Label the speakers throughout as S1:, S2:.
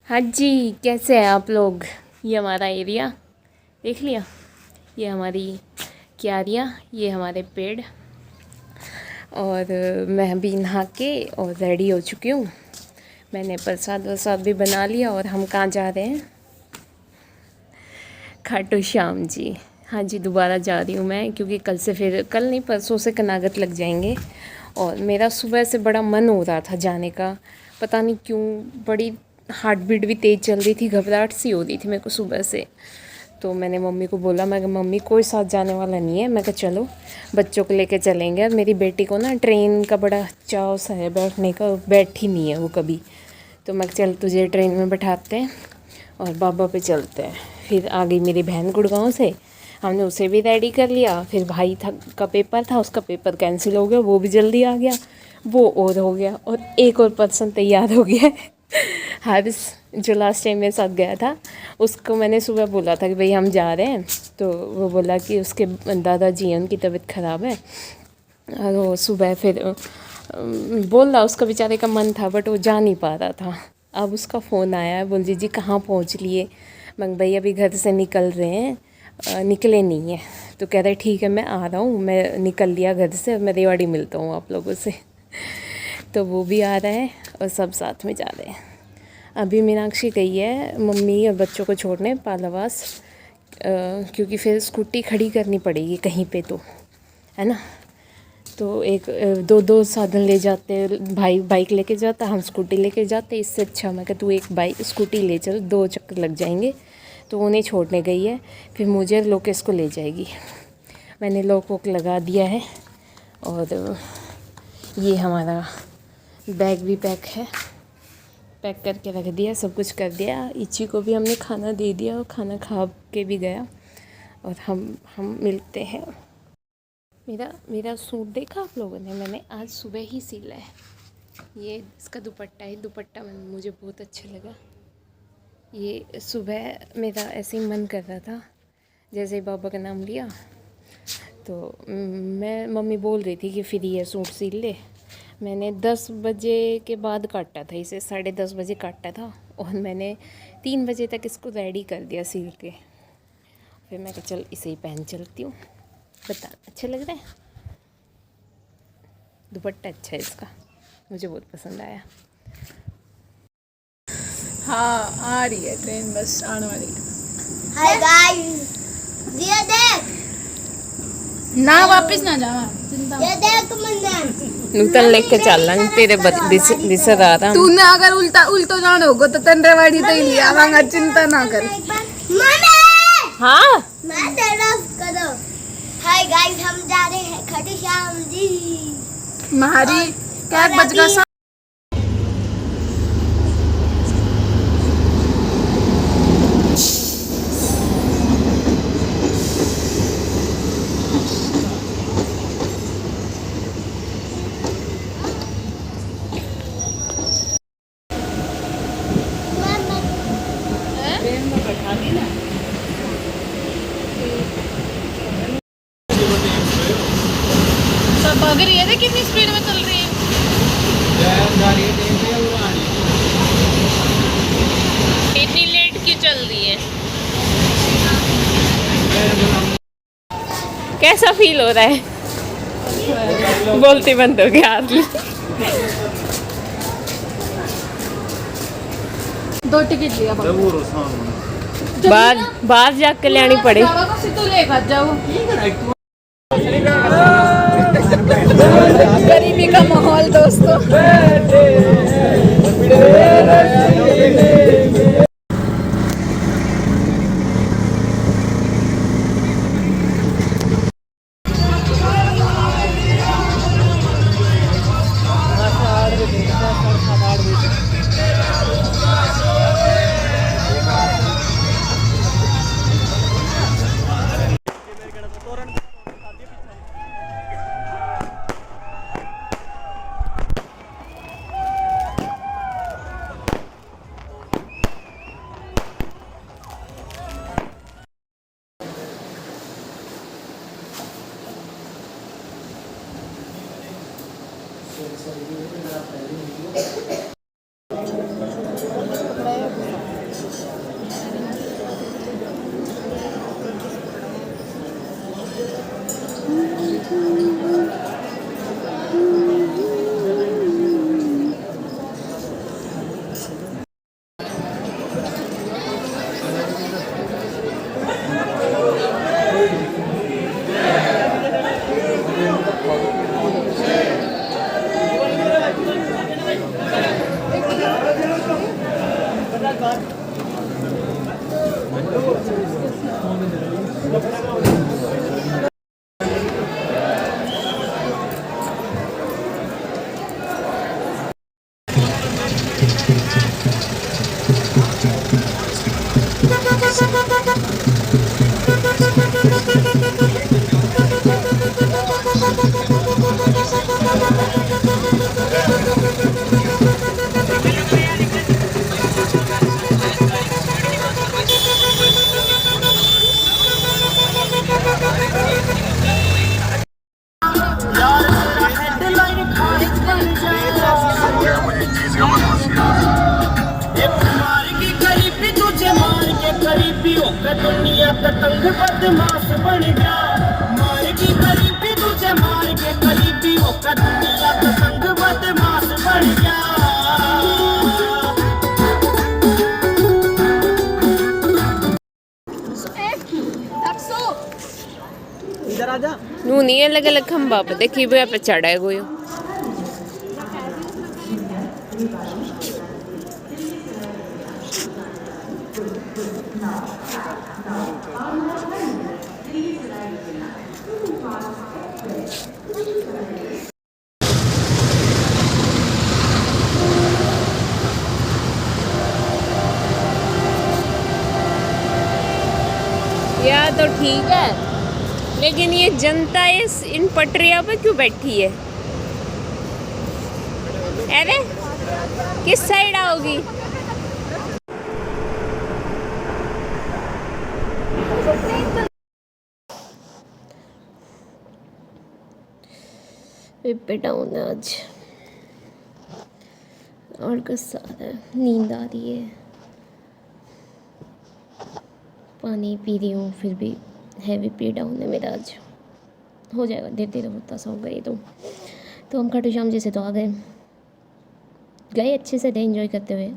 S1: हाँ जी, कैसे हैं आप लोग। ये हमारा एरिया देख लिया, ये हमारी क्यारियाँ, ये हमारे पेड़। और मैं अभी नहा के और रेडी हो चुकी हूँ। मैंने प्रसाद वरसाद भी बना लिया। और हम कहाँ जा रहे हैं? खाटू श्याम जी। हाँ जी, दोबारा जा रही हूँ मैं, क्योंकि कल से फिर, कल नहीं परसों से कनागत लग जाएंगे। और मेरा सुबह से बड़ा मन हो रहा था जाने का, पता नहीं क्यों। बड़ी हार्ट बीट भी तेज़ चल रही थी, घबराहट सी हो रही थी मेरे को सुबह से। तो मैंने मम्मी को बोला, मैं कहा मम्मी कोई साथ जाने वाला नहीं है। मैं कहा चलो बच्चों को लेके चलेंगे। और मेरी बेटी को ना ट्रेन का बड़ा चाव सा है बैठने का, बैठी नहीं है वो कभी। तो मैं चल तुझे ट्रेन में बैठाते हैं और बाबा पे चलते हैं। फिर आ गई मेरी बहन गुड़गांव से, हमने उसे भी रेडी कर लिया। फिर भाई का पेपर था, उसका पेपर कैंसिल हो गया, वो भी जल्दी आ गया। वो और हो गया, और एक और पर्सन तैयार हो गया है हारिस, जो लास्ट टाइम मेरे साथ गया था। उसको मैंने सुबह बोला था कि भाई हम जा रहे हैं, तो वो बोला कि उसके दादाजी हैं, उनकी तबीयत ख़राब है। और वो सुबह फिर बोल रहा, उसका बेचारे का मन था बट वो जा नहीं पा रहा था। अब उसका फ़ोन आया है, बोल जी कहाँ पहुँच लिए। मैं भाई अभी घर से निकल रहे हैं, निकले नहीं है। तो कह रहे ठीक है मैं आ रहा हूँ, मैं निकल लिया घर से, मैं रेवाड़ी मिलता हूँ आप लोगों से तो वो भी आ रहा है और सब साथ में जा रहे हैं। अभी मीनाक्षी गई है मम्मी और बच्चों को छोड़ने पालावास, क्योंकि फिर स्कूटी खड़ी करनी पड़ेगी कहीं पे, तो है ना। तो एक दो साधन ले जाते, भाई बाइक लेके जाता, हम स्कूटी लेके जाते। इससे अच्छा मैं कहा तू एक बाइक स्कूटी ले चल, 2 चक्कर लग जाएंगे। तो उन्हें छोड़ने गई है, फिर मुझे लोकेश को ले जाएगी। मैंने लॉक वॉक लगा दिया है। और ये हमारा बैग भी पैक है, पैक करके रख दिया, सब कुछ कर दिया। इची को भी हमने खाना दे दिया और खाना खा के भी गया। और हम मिलते हैं। मेरा सूट देखा आप लोगों ने, मैंने आज सुबह ही सिला है। ये इसका दुपट्टा है, दुपट्टा मुझे बहुत अच्छा लगा। ये सुबह मेरा ऐसे ही मन कर रहा था, जैसे ही बाबा का नाम लिया तो मैं, मम्मी बोल रही थी कि फिर ये सूट सिल ले। मैंने 10 बजे के बाद काटा था इसे, 10:30 बजे काटा था। और मैंने 3 बजे तक इसको रेडी कर दिया सिल के। फिर मैं कहा चल इसे ही पहन चलती हूँ। बता अच्छा लग रहा है, दुपट्टा अच्छा है इसका, मुझे बहुत पसंद आया।
S2: हाँ आ रही है ट्रेन, बस आने वाली है।
S3: हाय गाइस, ये देख
S2: ना वापस ना जावा,
S3: ये देख मन्ना
S1: नूतन लेके चल लंग तेरे दिसर आ रहा।
S2: तूने अगर उल्टो जाना होगा तो तन रेवाड़ी तो ही नहीं आवांगा, चिंता ना कर।
S3: मम्मी
S1: हाँ
S3: मैं तेरा करो। हाय गाइस, हम जा रहे हैं खाटू श्याम जी।
S2: महारी क्या बज गया? सब भाग रही है, कितनी स्पीड में चल रही है।
S1: इतनी लेट क्यों चल रही है? कैसा फील हो रहा है? बोलती बंद हो गया आदमी।
S2: 2 टिकट लिया
S1: बाहर जाकर लेनी पड़े।
S2: गरीबी का माहौल दोस्तों।
S4: दुनिया का तंग बदमाश बन गया मार की गरीबी तुझे मार के गरीबी होकर दुनिया का तंग बदमाश बन गया इधर आजा
S1: नू नहीं अलग अलग खंबा पे देखी वो पे चढ़ा है कोई या तो ठीक है, लेकिन ये जनता इन पटरिया पे क्यों बैठी है? अरे किस साइड आओगी? पेपर डाउन है आज और गुस्सा आ रहा है, नींद आ रही है, पानी पी रही हूँ फिर भी हैवी पे डाउन है मेरा आज। हो जाएगा धीरे धीरे, होता सा होगा ये तो हम खाटू श्याम जी से तो आ गए अच्छे से थे एंजॉय करते हुए।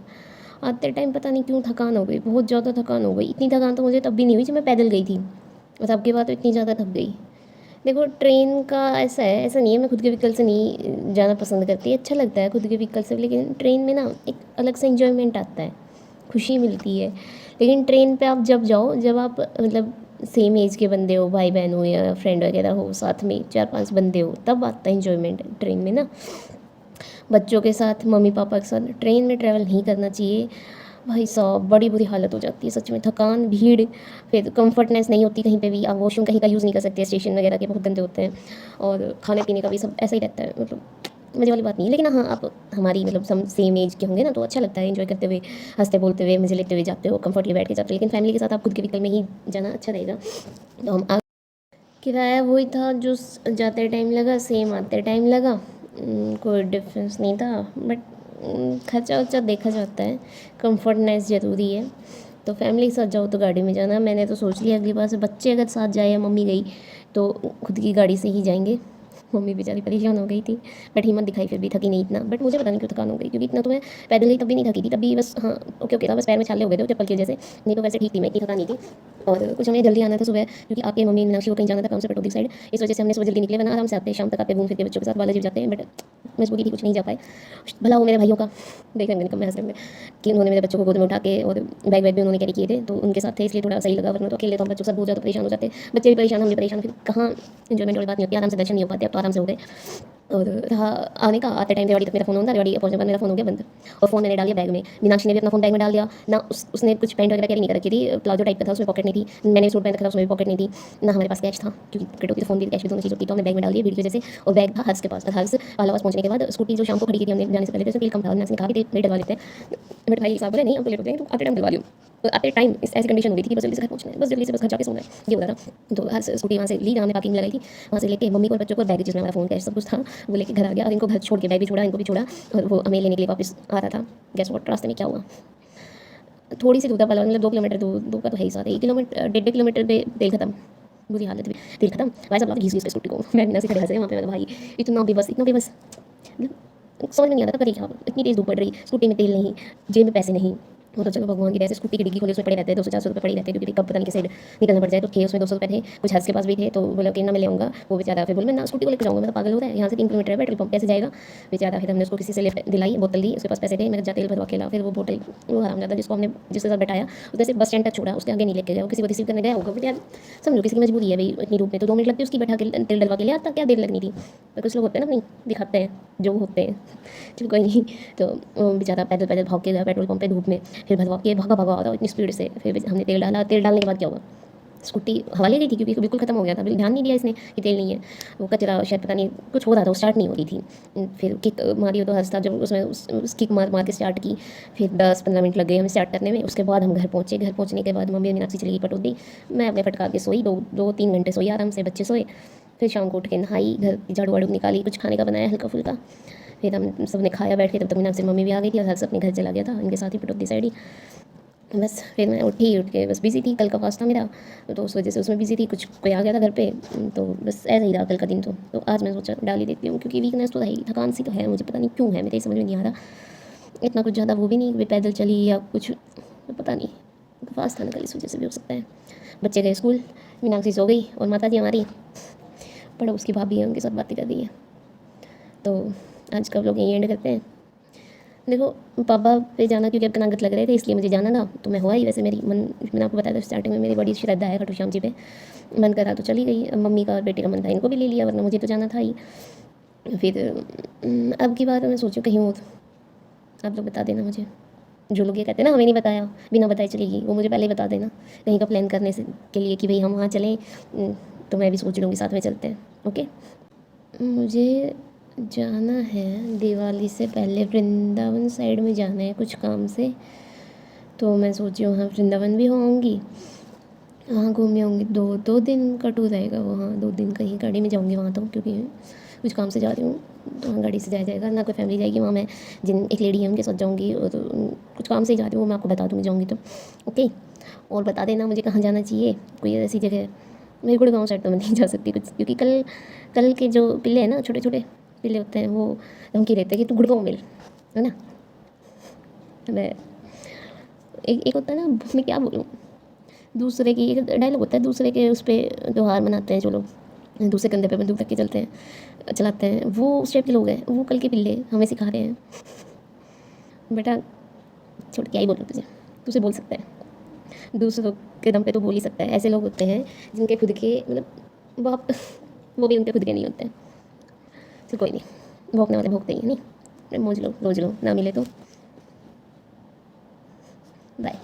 S1: आते टाइम पता नहीं क्यों थकान हो गई, बहुत ज़्यादा थकान हो गई। इतनी थकान तो मुझे तब भी नहीं हुई जब मैं पैदल गई थी, और अब के बाद तो इतनी ज़्यादा थक गई। देखो ट्रेन का ऐसा है, ऐसा नहीं है मैं खुद के व्हीकल से नहीं जाना पसंद करती, अच्छा लगता है खुद के व्हीकल से, लेकिन ट्रेन में ना एक अलग सा इंजॉयमेंट आता है, खुशी मिलती है। लेकिन ट्रेन पे आप जब जाओ, जब आप मतलब सेम एज के बंदे हो, भाई बहन हो या फ्रेंड वगैरह हो, साथ में 4-5 बंदे हो, तब आता है इंजॉयमेंट ट्रेन में ना। बच्चों के साथ, मम्मी पापा के साथ ट्रेन में ट्रैवल नहीं करना चाहिए भाई साहब, बड़ी बुरी हालत हो जाती है सच में। थकान, भीड़, फिर कंफर्टनेस नहीं होती कहीं पे भी। आप वॉशरूम कहीं का यूज़ नहीं कर सकते, स्टेशन वगैरह के बहुत गंदे होते हैं, और खाने पीने का भी सब ऐसा ही रहता है, मतलब मज़े वाली बात नहीं है। लेकिन हाँ, आप हमारी मतलब सम सेम एज के होंगे ना, तो अच्छा लगता है एंजॉय करते हुए, हंसते बोलते हुए, मज़े लेते हुए जाते हो, कंफर्टली बैठ के जाते हो। लेकिन फैमिली के साथ आप खुद के व्हीकल में ही जाना अच्छा रहेगा। तो हम किराया वही था जो जाते टाइम लगा, सेम आते टाइम लगा, कोई डिफरेंस नहीं था। बट खर्चा वर्चा देखा जाता है, कंफर्टनेस ज़रूरी है। तो फैमिली के साथ जाओ तो गाड़ी में जाना। मैंने तो सोच लिया अगली बार से बच्चे अगर साथ जाए या मम्मी गई तो खुद की गाड़ी से ही जाएंगे। मम्मी बेचारी परेशान हो गई थी, बट हिम्मत दिखाई, फिर भी थकी नहीं इतना। बट मुझे पता नहीं क्यों थकान हो गई, क्योंकि इतना तो मैं पैदल गई तब भी नहीं थकी थी, तभी बस हाँ ओके था, बस पैर में छाले हो गए थे चप्पल के जैसे, नहीं तो वैसे ठीक थी मैं, इतनी थकान नहीं थी। और कुछ हमें जल्दी आना था सुबह, क्योंकि आपके मम्मी मीनाक्षी को कहीं जाना था काम से पेट्रोल साइड, इस वजह से हमने सुबह जल्दी निकले, वरना आराम से आते, शाम तक आते घूम फिर के बच्चों के साथ बालाजी जाते हैं। बट मजबूरी थी, कुछ नहीं जा पाए। भला हो मेरे भाइयों का, देख रहे हैं हंस रहे कि उन्होंने मेरे बच्चों को गोद में उठा के, और बैग वैग भी उन्होंने कैरी किए थे, तो उनके साथ थे, इसलिए थोड़ा सही लगा। वरना तो अकेले तो हम बच्चों के साथ बहुत ज़्यादा परेशान हो जाते, बच्चे भी परेशान, हम भी परेशान, फिर कहाँ इन्जॉयमेंट वाली बात नहीं होती, आराम से दर्शन नहीं हो पाते। अब तो आराम से हो गए। और रहा आने का, आते टाइम रेवाड़ी तक मेरा फोन होता, रेवाड़ी पहुंचने बाद मेरा फोन हो गया बंद, और फ़ोन मैंने डाल दिया बैग में। मीनाक्षी ने भी अपना फ़ोन बैग में डाल दिया ना, उसने कुछ पैंट वगैरह कैरी नहीं कर रखी थी, प्लाजो टाइप का था, उसमें पॉकेट नहीं थी। मैंने सूट पहन रखा था, उसमें भी पॉकेट नहीं थी। ना हमारे पास कैश था, क्योंकि क्रेडिट की फ़ोन भी कैश भी दोनों चीज़ होती, तो हमने बैग में डाल दिया भीड़ की वजह से। और बैग था हर्ष के पास, हर्ष आलावास पहुंचने के बाद स्कूटी जो शाम को खड़ी की थी हमने जाने से पहले, तो उसमें कम था, मैंने कहा कि लेट डलवा लेते हैं। बट भाई साहब बोले नहीं, हम तो लेट हो जाएंगे, तो आते टाइम डलवा लियो। तो आते टाइम ऐसी कंडीशन हो गई थी कि बस जल्दी से घर पहुंचना है, बस जल्दी से बस घर जाके सोना है, ये हो रहा था। तो हर स्कूटी वहाँ से ली, जहाँ हमने पार्किंग लगाई थी, वहाँ से लेके मम्मी को और बच्चों को बैग, जिसमें हमारा फ़ोन कैश सब कुछ था, वो लेके घर आ गया। और इनको घर छोड़ के, बैग भी छोड़ा, इनको भी छोड़ा, और वो हमें लेने के लिए वापस आ रहा था। गैस वॉट रास्ते में क्या हुआ, थोड़ी सी दूर था, मतलब 2 किलोमीटर दूर का तो है ही, साथ 1 किलोमीटर 1.5 किलोमीटर पे तेल खत्म, बुरी हालत है, तेल खत्म। भाई साहब घीस घीस के स्कूटी को, मैं बिना से खड़े हंसे वहाँ पे। भाई इतना बेबस, समझ में नहीं आता था, करी क्या, इतनी तेज़ धूप पड़ रही, स्कूटी में तेल नहीं, जेब में पैसे नहीं,
S5: वो तो चलो भगवान की दया से स्कूटी की डिग्गी खोली, उसमें पड़े रहते हैं 200-400 रुपये पड़े रहते हैं, क्योंकि कब पता नहीं किस साइड निकलना पड़ जाए। तो थे उसमें 200 रुपये थे, कुछ हर्ष के पास भी थे, तो बोला कि ना मैं ले आऊँगा। वो बेचारा फिर बोले मैं ना स्कूटी को लेकर जाऊँगा, मैं तो पागल हो रहा है, यहाँ से 3 किलोमीटर है, पेट्रोल पंप कैसे जाएगा बेचारा। फिर हमने उसको किसी से लिफ्ट दिलाई, बोतल दी, उसके पास पैसे थे, मैं जा तेल भरवा के ला। फिर वो बोतल वो हरामजादा जिसको हमने जिसके साथ बैठाया उसने सिर्फ बस स्टैंड तक छोड़ा, उसके आगे नहीं लेके गया। वो किसी को रिसीव करने गया होगा, बट यार समझो किसी की मजबूरी है भाई, इतनी धूप में तो 2 मिनट लगती है उसकी बैठा के तेल डलवा के ले आता, क्या देर लगनी थी। पर कुछ लोग होते हैं ना, नहीं दिखाते हैं जो होते हैं। चलो कोई नहीं, तो वो बेचारा पैदल पैदल भाग के गया पेट्रोल पंप पे धूप में, फिर भरवा के भागा भागा आ रहा इतनी स्पीड से। फिर हमने तेल डाला, तेल डालने के बाद क्या हुआ, स्कूटी हवा ले रही थी क्योंकि बिल्कुल खत्म हो गया था, ध्यान नहीं दिया इसने कि तेल नहीं है। वो कचरा शायद पता नहीं कुछ हो रहा था, वो स्टार्ट नहीं हो रही थी। फिर किक मारी हो तो हंसता, जब उसमें किक मार मार के स्टार्ट की, फिर 10-15 मिनट लग गए हमें स्टार्ट करने में। उसके बाद हम घर पहुँचे, घर पहुँचने के बाद मम्मी मीनाक्षी चली गई पटौदी, मैं अपने फटकार के सोई, 2-3 घंटे सोई आराम से, बच्चे सोए। फिर शाम को उठ के नहाई, घर की झाड़ू वाड़ू निकाली, कुछ खाने का बनाया हल्का फुल्का, फिर हम सब ने खाया बैठ के। तब तक मीनाक्षी मम्मी भी आ गई थी और हर्ष अपने घर चला गया था, इनके साथ ही पटौदी साइड ही। बस फिर मैं उठ के बस बिज़ी थी, कल का फास्ट था मेरा, तो उस वजह से उसमें बिज़ी थी, कुछ कोई आ गया था घर पे, तो बस ऐसा ही रहा कल का दिन। तो आज मैं सोचा डाल ही देती हूँ, क्योंकि वीकनेस तो है ही, थकान सी तो है, मुझे पता नहीं क्यों है, मेरे समझ में नहीं आ रहा। इतना कुछ ज़्यादा वो भी नहीं, पैदल चली या कुछ, तो पता नहीं, फास्ट था ना कल, इस वजह से भी हो सकता है। बच्चे गए स्कूल, मीनाक्षी सो गई और माता जी हमारी पड़ोस की भाभी है, उनके साथ बातें कर रही है। तो आज का व्लॉग यहीं एंड करते हैं। देखो पापा पे जाना क्योंकि अब कनागत लग रहे थे, इसलिए मुझे जाना था, तो मैं हुआ ही। वैसे मैंने आपको बताया था स्टार्टिंग में, मेरी बड़ी श्रद्धा है खाटू श्याम जी पे, मन करा तो चली गई। अब मम्मी का और बेटे का मन था, इनको भी ले लिया, वरना मुझे तो जाना था ही। फिर अब की बात मैं सोचूं कहीं और, आप लोग बता देना मुझे, जो लोग ये कहते हैं ना हमें नहीं बताया, बिना बताए चलेगी, वो मुझे पहले ही बता देना कहीं का प्लान करने से के लिए कि भाई हम वहाँ चलें, तो मैं भी सोच लूँगी साथ में चलते हैं। ओके, मुझे जाना है दिवाली से पहले वृंदावन साइड में जाना है कुछ काम से, तो मैं सोची वहाँ वृंदावन भी होंगी, वहाँ घूम आऊँगी। 2 दिन का टूर रहेगा वो, हाँ 2 दिन कहीं गाड़ी में जाऊँगी वहाँ, तो क्योंकि कुछ काम से जा रही हूँ, तो वहाँ गाड़ी से जाया जाएगा ना, कोई फैमिली जाएगी वहाँ, मैं एक लेडी है उनके साथ जाऊँगी, और कुछ काम से ही जा रही हूँ, वो मैं आपको बता दूँगी जाऊँगी तो। ओके, और बता देना मुझे कहाँ जाना चाहिए, कोई ऐसी जगह। मेरे गुड़गांव साइड तो मैं नहीं जा सकती कुछ, क्योंकि कल के जो पिल्ले हैं ना, छोटे छोटे पिल्ले होते हैं, वो धमकी रहते हैं कि तू गुड़गांव मिल, है ना। मैं एक होता है ना, मैं क्या बोलूँ, दूसरे की एक डायलॉग होता है, दूसरे के उस पर त्यौहार मनाते हैं जो लोग, दूसरे कंधे पे बंदूक रख के चलाते हैं, वो उस टाइप के लोग हैं। वो कल के पिल्ले हमें सिखा रहे हैं, बेटा छोड़, क्या ही बोलूँ तुझे बोल सकता है, दूसरों के दम पे तो बोल ही सकता है। ऐसे लोग होते हैं जिनके खुद के मतलब बाप वो भी उनके खुद के नहीं होते हैं। चल कोई नहीं, भोंकने वाले भोंकते ही है, नहीं मौज लो रोज लो, ना मिले तो बाय।